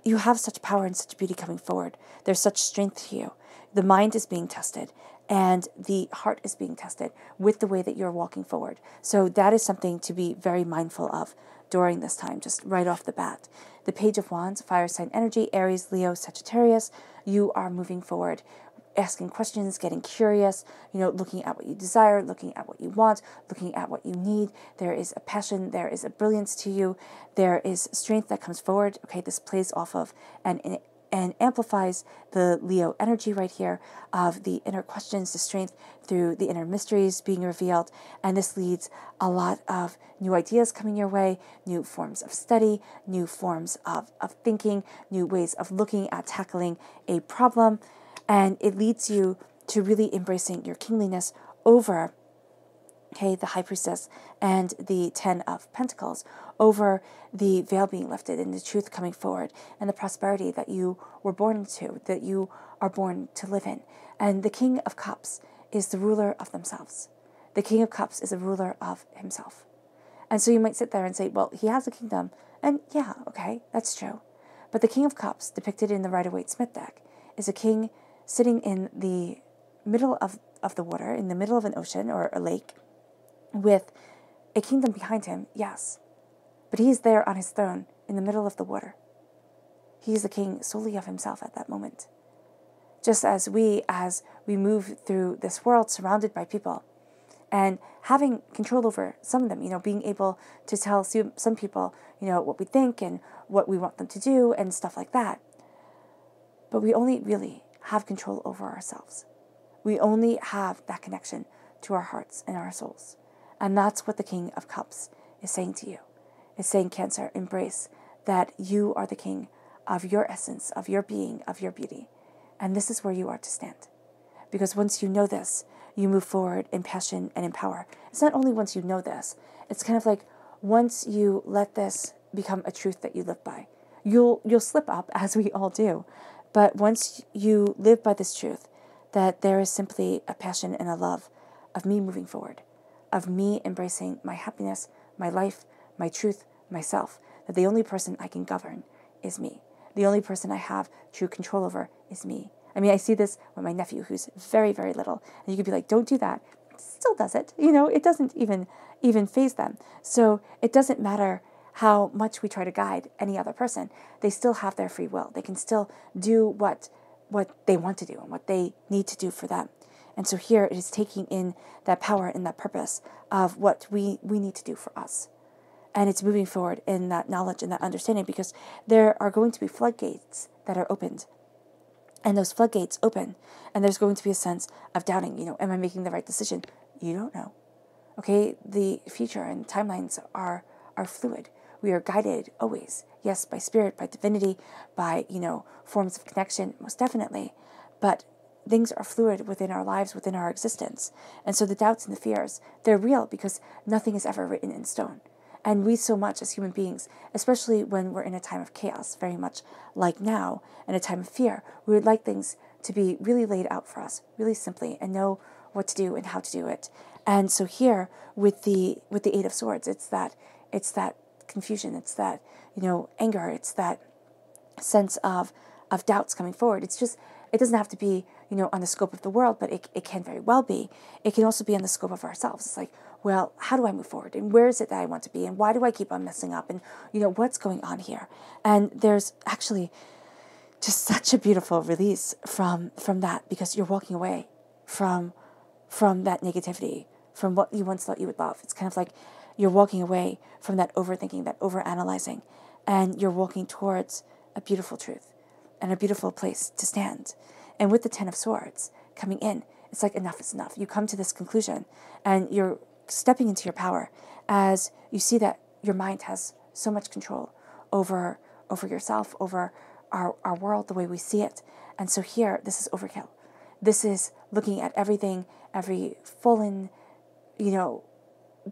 have such power and such beauty coming forward. There's such strength to you. The mind is being tested and the heart is being tested with the way that you're walking forward. So that is something to be very mindful of during this time, just right off the bat. The Page of Wands, fire sign energy, Aries, Leo, Sagittarius. You are moving forward, asking questions, getting curious, looking at what you desire, looking at what you want, looking at what you need. There is a passion, there is a brilliance to you, there is strength that comes forward. Okay, this plays off of and amplifies the Leo energy right here of the inner questions, the strength through the inner mysteries being revealed. And this leads a lot of new ideas coming your way, new forms of study, new forms of thinking, new ways of looking at tackling a problem. And it leads you to really embracing your kingliness over, okay, the High Priestess and the Ten of Pentacles, over the veil being lifted and the truth coming forward and the prosperity that you were born into, that you are born to live in. And the King of Cups is the ruler of themselves. The King of Cups is a ruler of himself. And so you might sit there and say, well, he has a kingdom. And yeah, okay, that's true. But the King of Cups, depicted in the Rider-Waite-Smith deck, is a king sitting in the middle of the water, in the middle of an ocean or a lake, with a kingdom behind him, yes. But he's there on his throne in the middle of the water. He's the king solely of himself at that moment. Just as we move through this world surrounded by people and having control over some of them, being able to tell some people, what we think and what we want them to do and stuff like that. But we only really have control over ourselves. We only have that connection to our hearts and our souls. And that's what the King of Cups is saying to you. It's saying, Cancer, embrace that you are the king of your essence, of your being, of your beauty. And this is where you are to stand. Because once you know this, you move forward in passion and in power. It's not only once you know this, it's kind of like once you let this become a truth that you live by. You'll slip up, as we all do. But once you live by this truth, that there is simply a passion and a love of me moving forward, of me embracing my happiness, my life, my truth, myself, that the only person I can govern is me. The only person I have true control over is me. I mean, I see this with my nephew, who's very, very little, and you could be like, don't do that. Still does it. It doesn't even faze them. So it doesn't matter how much we try to guide any other person. They still have their free will. They can still do what they want to do and what they need to do for them. And so here it is taking in that power and that purpose of what we need to do for us. And it's moving forward in that knowledge and that understanding, because there are going to be floodgates that are opened. And those floodgates open, and there's going to be a sense of doubting, am I making the right decision? You don't know. Okay, the future and timelines are fluid. We are guided always, yes, by spirit, by divinity, by, forms of connection, most definitely. But things are fluid within our lives, within our existence. And so the doubts and the fears, they're real because nothing is ever written in stone. And we so much as human beings, especially when we're in a time of chaos, very much like now, in a time of fear, we would like things to be really laid out for us, really simply, and know what to do and how to do it. And so here, with the Eight of Swords, it's that confusion, it's that, anger, it's that sense of doubts coming forward. It's just, it doesn't have to be, on the scope of the world, but it can very well be. It can also be on the scope of ourselves. It's like, well, how do I move forward? And where is it that I want to be? And why do I keep on messing up? And, what's going on here? And there's actually just such a beautiful release from that, because you're walking away from that negativity, from what you once thought you would love. It's kind of like you're walking away from that overthinking, that overanalyzing, and you're walking towards a beautiful truth and a beautiful place to stand. And with the Ten of Swords coming in, it's like enough is enough. You come to this conclusion and you're stepping into your power as you see that your mind has so much control over yourself, over our world, the way we see it. And so here, this is overkill. This is looking at everything, every fallen,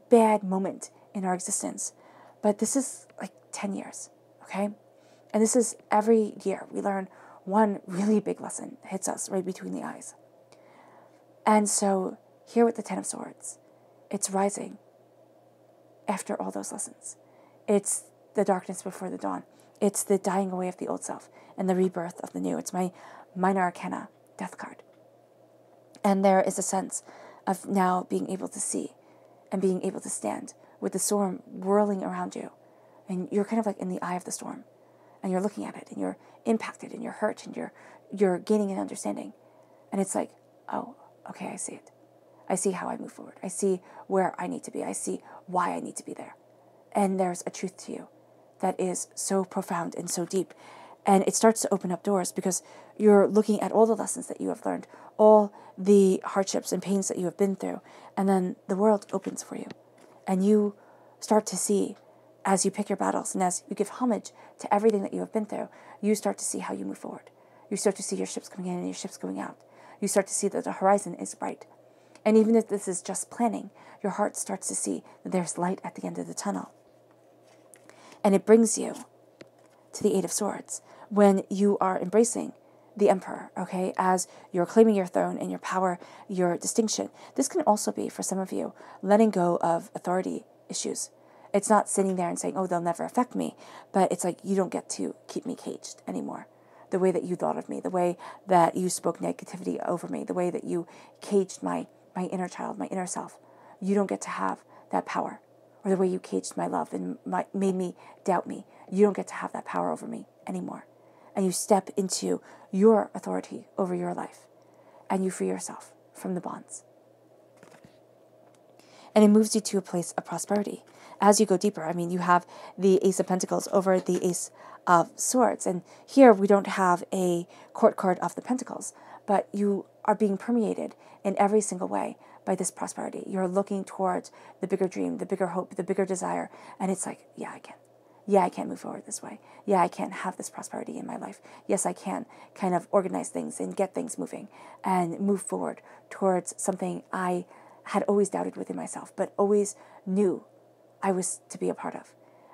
bad moment in our existence. But this is like 10 years, okay? And this is every year we learn one really big lesson hits us right between the eyes. And so here with the Ten of Swords, it's rising after all those lessons. It's the darkness before the dawn. It's the dying away of the old self and the rebirth of the new. It's my Minor Arcana death card. And there is a sense of now being able to see and being able to stand with the storm whirling around you. And you're kind of like in the eye of the storm. And you're looking at it, and you're impacted, and you're hurt, and you're gaining an understanding. And it's like, oh, okay, I see it. I see how I move forward. I see where I need to be. I see why I need to be there. And there's a truth to you that is so profound and so deep. And it starts to open up doors because you're looking at all the lessons that you have learned, all the hardships and pains that you have been through, and then the world opens for you. And you start to see, as you pick your battles and as you give homage to everything that you have been through, you start to see how you move forward. You start to see your ships coming in and your ships going out. You start to see that the horizon is bright. And even if this is just planning, your heart starts to see that there's light at the end of the tunnel. And it brings you to the Eight of Swords when you are embracing the Emperor, okay, as you're claiming your throne and your power, your distinction. This can also be, for some of you, letting go of authority issues. It's not sitting there and saying, oh, they'll never affect me, but it's like, you don't get to keep me caged anymore. The way that you thought of me, the way that you spoke negativity over me, the way that you caged my inner child, my inner self. You don't get to have that power. Or the way you caged my love and made me doubt me. You don't get to have that power over me anymore. And you step into your authority over your life. And you free yourself from the bonds. And it moves you to a place of prosperity. As you go deeper, I mean, you have the Ace of Pentacles over the Ace of Swords. And here we don't have a court card of the Pentacles, but you are being permeated in every single way by this prosperity. You're looking towards the bigger dream, the bigger hope, the bigger desire. And it's like, yeah, I can. Yeah, I can move forward this way. Yeah, I can have this prosperity in my life. Yes, I can kind of organize things and get things moving and move forward towards something I had always doubted within myself, but always knew I was to be a part of.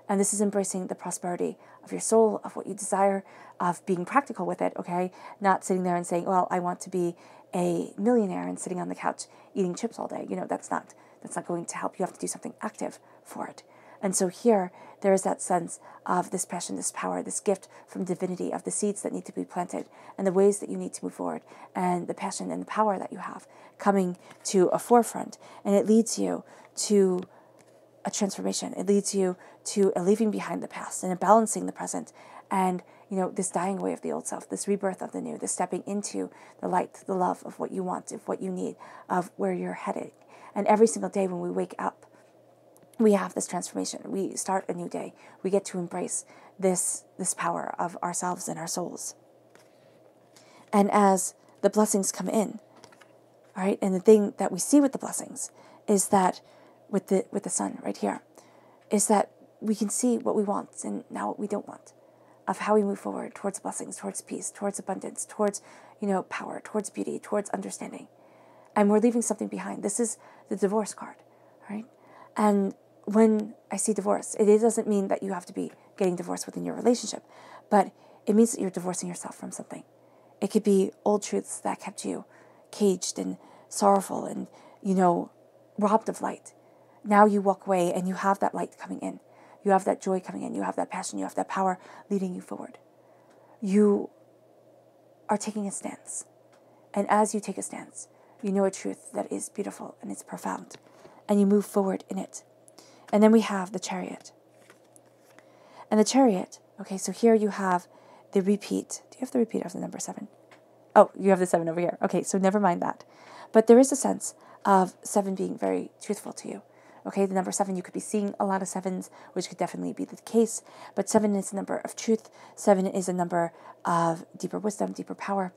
And this is embracing the prosperity of your soul, of what you desire, of being practical with it, okay? Not sitting there and saying, well, I want to be a millionaire and sitting on the couch eating chips all day. That's not going to help. You have to do something active for it. And so here, there is that sense of this passion, this power, this gift from divinity, of the seeds that need to be planted and the ways that you need to move forward, and the passion and the power that you have coming to a forefront. And it leads you to a transformation. It leads you to a leaving behind the past and a balancing the present, and this dying away of the old self, this rebirth of the new, this stepping into the light, the love of what you want, of what you need, of where you're headed. And every single day when we wake up, we have this transformation. We start a new day. We get to embrace this power of ourselves and our souls. And as the blessings come in, all right, and the thing that we see with the blessings is that with the sun right here, is that we can see what we want and now what we don't want, of how we move forward towards blessings, towards peace, towards abundance, towards power, towards beauty, towards understanding. And we're leaving something behind. This is the divorce card, right? And when I see divorce, it doesn't mean that you have to be getting divorced within your relationship, but it means that you're divorcing yourself from something. It could be old truths that kept you caged and sorrowful and, robbed of light. Now you walk away and you have that light coming in. You have that joy coming in. You have that passion. You have that power leading you forward. you are taking a stance. And as you take a stance, you know a truth that is beautiful and it's profound. And you move forward in it. And then we have the Chariot. And the Chariot, okay, so here you have the repeat. Do you have the repeat of the number 7? Oh, you have the 7 over here. Okay, so never mind that. But there is a sense of 7 being very truthful to you. Okay, the number 7, you could be seeing a lot of 7s, which could definitely be the case. But 7 is a number of truth. 7 is a number of deeper wisdom, deeper power.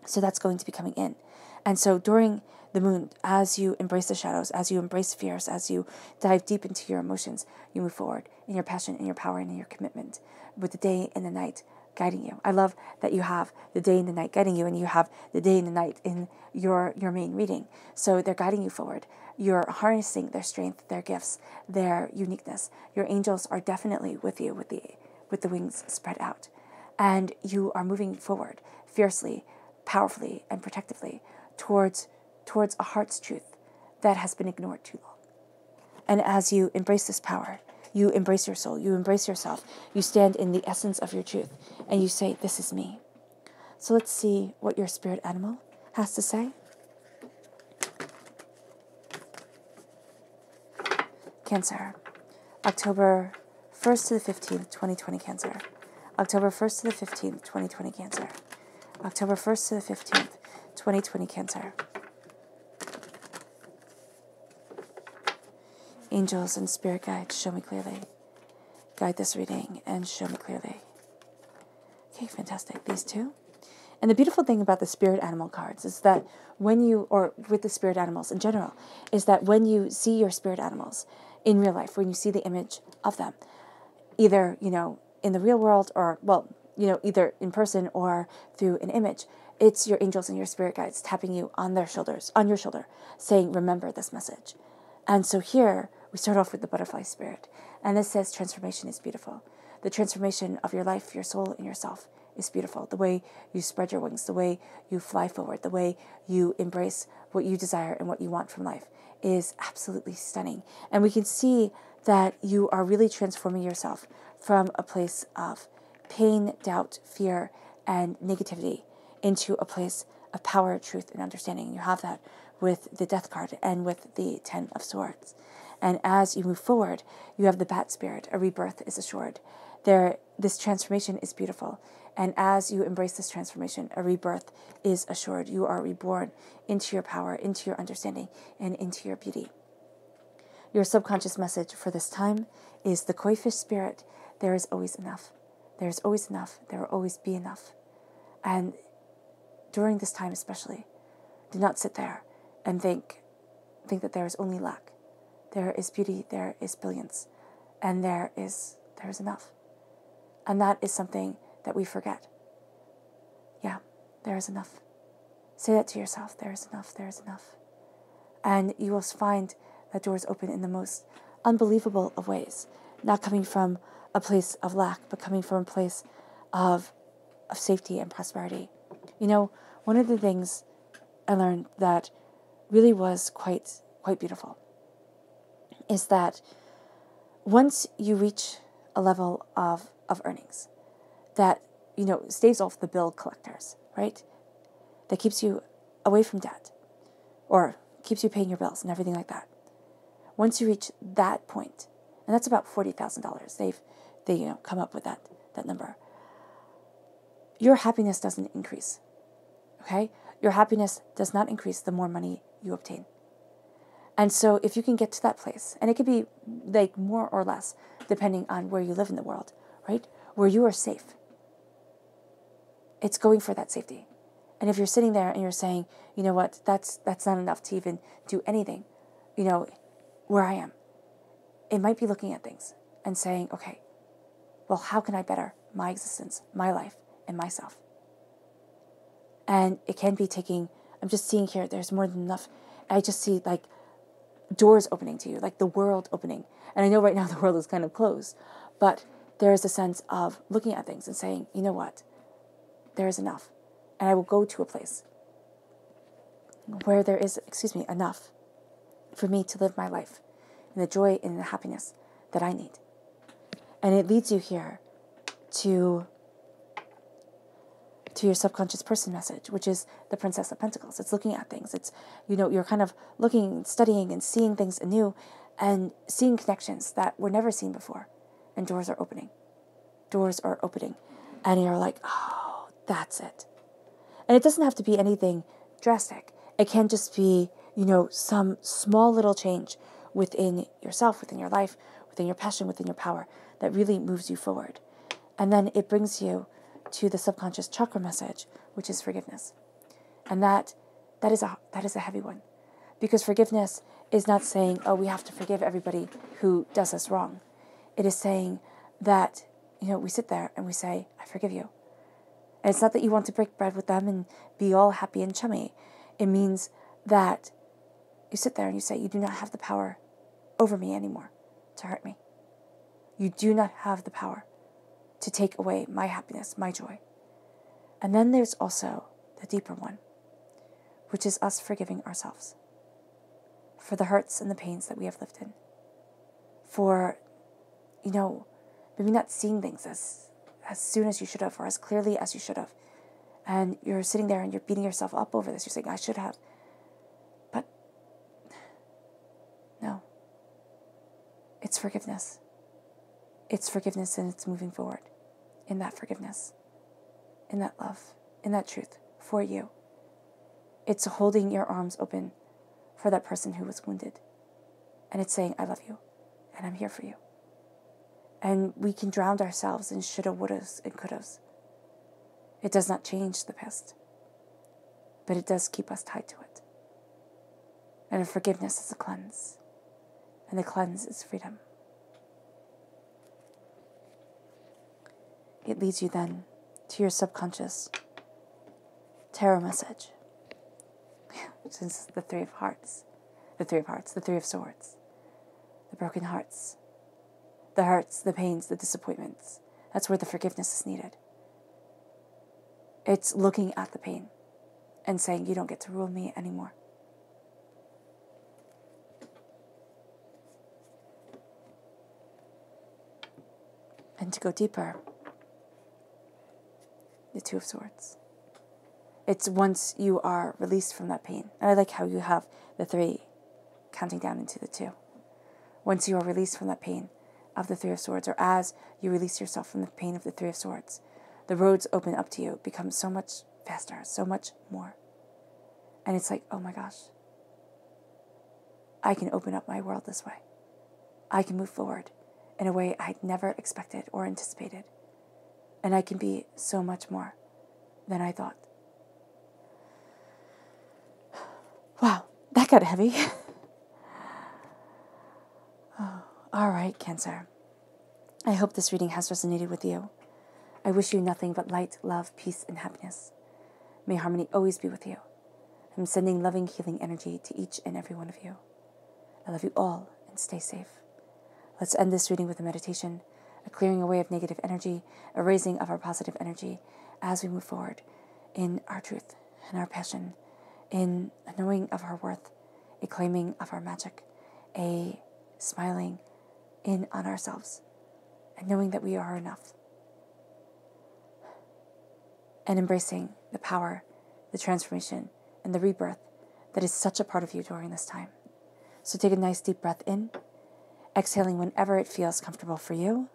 So that's going to be coming in. And so during the moon, as you embrace the shadows, as you embrace fears, as you dive deep into your emotions, you move forward in your passion, in your power, and in your commitment, with the day and the night guiding you. I love that you have the day and the night guiding you, and you have the day and the night in your main reading. So they're guiding you forward. You're harnessing their strength, their gifts, their uniqueness. Your angels are definitely with you with the wings spread out. And you are moving forward fiercely, powerfully, and protectively towards a heart's truth that has been ignored too long. And as you embrace this power, you embrace your soul, you embrace yourself, you stand in the essence of your truth, and you say, this is me. So let's see what your spirit animal has to say. Cancer, October 1st to the 15th, 2020 Cancer. October 1st to the 15th, 2020 Cancer. October 1st to the 15th, 2020 Cancer. Angels and spirit guides, show me clearly. Guide this reading and show me clearly. Okay, fantastic. These two. And the beautiful thing about the spirit animal cards is that when you, or with the spirit animals in general, is that when you see your spirit animals in real life, when you see the image of them, either, in the real world or, either in person or through an image, it's your angels and your spirit guides tapping you on your shoulder, saying, remember this message. And so here, we start off with the butterfly spirit. And this says transformation is beautiful. The transformation of your life, your soul, and yourself is beautiful. The way you spread your wings, the way you fly forward, the way you embrace what you desire and what you want from life is absolutely stunning. And we can see that you are really transforming yourself from a place of pain, doubt, fear, and negativity into a place of power, truth, and understanding. You have that with the Death card and with the 10 of Swords. And as you move forward, you have the Bat spirit. A rebirth is assured. This transformation is beautiful. And as you embrace this transformation, a rebirth is assured. You are reborn into your power, into your understanding, and into your beauty. Your subconscious message for this time is the koi fish spirit. There is always enough. There is always enough. There will always be enough. And during this time especially, do not sit there and think that there is only lack. There is beauty, there is brilliance, and there is enough. And that is something that we forget. Yeah, there is enough. Say that to yourself, there is enough, there is enough. And you will find that doors open in the most unbelievable of ways, not coming from a place of lack, but coming from a place of safety and prosperity. One of the things I learned that really was quite beautiful is that once you reach a level of earnings that, staves off the bill collectors, right? That keeps you away from debt or keeps you paying your bills and everything like that. Once you reach that point, and that's about $40,000, they come up with that number. Your happiness doesn't increase, okay? Your happiness does not increase the more money you obtain. And so if you can get to that place, and it could be like more or less, depending on where you live in the world, right? Where you are safe. It's going for that safety. And if you're sitting there and you're saying, you know what, that's not enough to even do anything, where I am, it might be looking at things and saying, okay, well, how can I better my existence, my life, and myself? And it can be taking, I'm just seeing here, there's more than enough. I just see like doors opening to you, like the world opening. And I know right now the world is kind of closed, but there is a sense of looking at things and saying, you know what, there is enough. And I will go to a place where there is, enough for me to live my life in the joy and the happiness that I need. And it leads you here to to your subconscious person message, which is the Princess of Pentacles. It's looking at things. It's, you're kind of looking, studying, and seeing things anew and seeing connections that were never seen before. And doors are opening. Doors are opening. And you're like, oh, that's it. And it doesn't have to be anything drastic. It can just be, some small little change within yourself, within your life, within your passion, within your power that really moves you forward. And then it brings you to the subconscious chakra message, which is forgiveness. And that is a heavy one. Because forgiveness is not saying, oh, we have to forgive everybody who does us wrong. It is saying that, we sit there and we say, I forgive you. And it's not that you want to break bread with them and be all happy and chummy. It means that you sit there and you say, you do not have the power over me anymore to hurt me. You do not have the power to take away my happiness, my joy. And then there's also the deeper one, which is us forgiving ourselves for the hurts and the pains that we have lived in. For, maybe not seeing things as soon as you should have or as clearly as you should have. And you're sitting there and you're beating yourself up over this. You're saying, I should have. But no. It's forgiveness. It's forgiveness, and it's moving forward in that forgiveness, in that love, in that truth for you. It's holding your arms open for that person who was wounded. And it's saying, I love you, and I'm here for you. And we can drown ourselves in shoulda, wouldas, and couldas. It does not change the past, but it does keep us tied to it. And forgiveness is a cleanse, and the cleanse is freedom. It leads you then to your subconscious tarot message, which is the Three of Hearts, the Three of Swords, the broken hearts, the hurts, the pains, the disappointments. That's where the forgiveness is needed. It's looking at the pain and saying, you don't get to rule me anymore. And to go deeper, the Two of Swords. It's once you are released from that pain. And I like how you have the 3 counting down into the 2. Once you are released from that pain of the Three of Swords, or as you release yourself from the pain of the Three of Swords, the roads open up to you, become so much faster, so much more. And it's like, oh my gosh, I can open up my world this way. I can move forward in a way I'd never expected or anticipated. And I can be so much more than I thought. Wow, that got heavy. Oh, all right, Cancer. I hope this reading has resonated with you. I wish you nothing but light, love, peace, and happiness. May harmony always be with you. I'm sending loving, healing energy to each and every one of you. I love you all, and stay safe. Let's end this reading with a meditation, a clearing away of negative energy, a raising of our positive energy as we move forward in our truth and our passion, in a knowing of our worth, a claiming of our magic, a smiling in on ourselves, and knowing that we are enough, and embracing the power, the transformation, and the rebirth that is such a part of you during this time. So take a nice deep breath in, exhaling whenever it feels comfortable for you.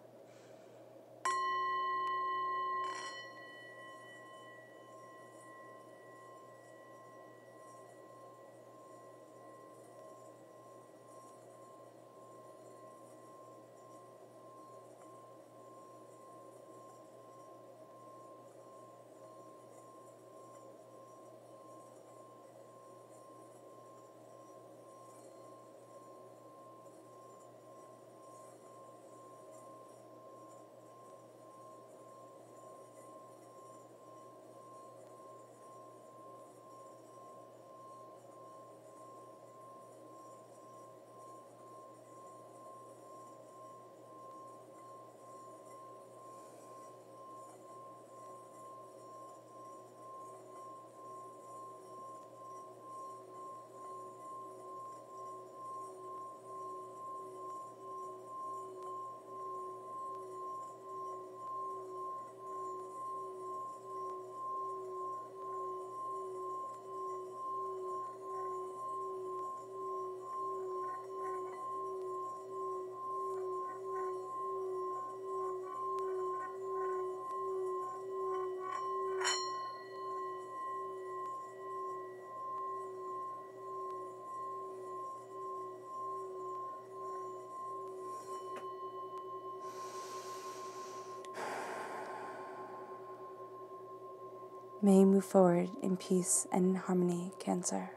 May you move forward in peace and harmony, Cancer.